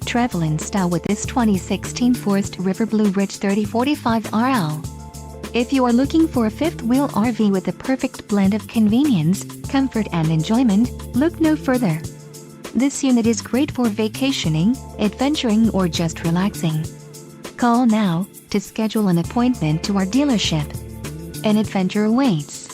Travel in style with this 2016 Forest River Blue Ridge 3045 RL. If you are looking for a fifth-wheel RV with the perfect blend of convenience, comfort and enjoyment, look no further. This unit is great for vacationing, adventuring or just relaxing. Call now to schedule an appointment to our dealership. An adventure awaits.